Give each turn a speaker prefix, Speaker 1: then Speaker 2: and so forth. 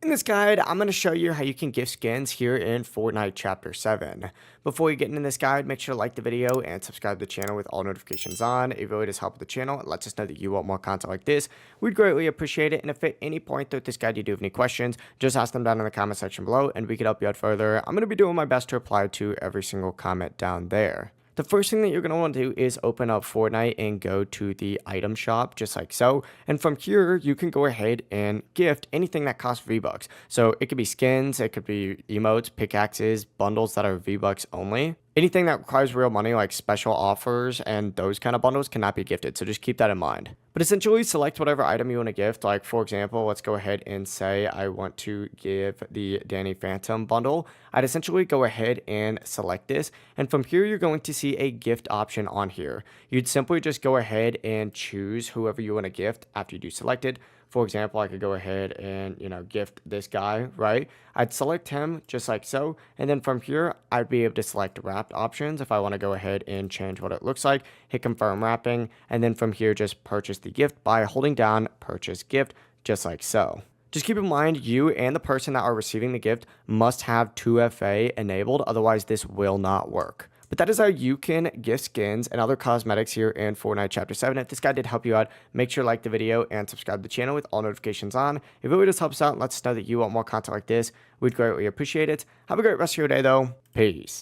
Speaker 1: In this guide, I'm going to show you how you can gift skins here in Fortnite Chapter 7. Before you get into this guide, make sure to like the video and subscribe to the channel with all notifications on. It really does help with the channel. It lets us know that you want more content like this. We'd greatly appreciate it. And if at any point throughout this guide you do have any questions, just ask them down in the comment section below and we can help you out further. I'm going to be doing my best to reply to every single comment down there. The first thing that you're going to want to do is open up Fortnite and go to the item shop just like so. And from here, you can go ahead and gift anything that costs V-Bucks. So it could be skins, it could be emotes, pickaxes, bundles that are V-Bucks only. Anything that requires real money like special offers and those kind of bundles cannot be gifted. So just keep that in mind. But essentially select whatever item you want to gift. Like for example, let's go ahead and say I want to give the Danny Phantom bundle. I'd essentially go ahead and select this. And from here, you're going to see a gift option on here. You'd simply just go ahead and choose whoever you want to gift after you do select it. For example, I could go ahead and, gift this guy, right? I'd select him just like so. And then from here, I'd be able to select wrapped options if I want to go ahead and change what it looks like, hit confirm wrapping. And then from here, just purchase the gift by holding down purchase gift just like so. Just keep in mind, you and the person that are receiving the gift must have 2FA enabled, otherwise this will not work. But that is how you can gift skins and other cosmetics here in Fortnite Chapter 7. If this guide did help you out, make sure to like the video and subscribe to the channel with all notifications on. It really just helps out and lets us know that you want more content like this. We'd greatly appreciate it. Have a great rest of your day though. Peace.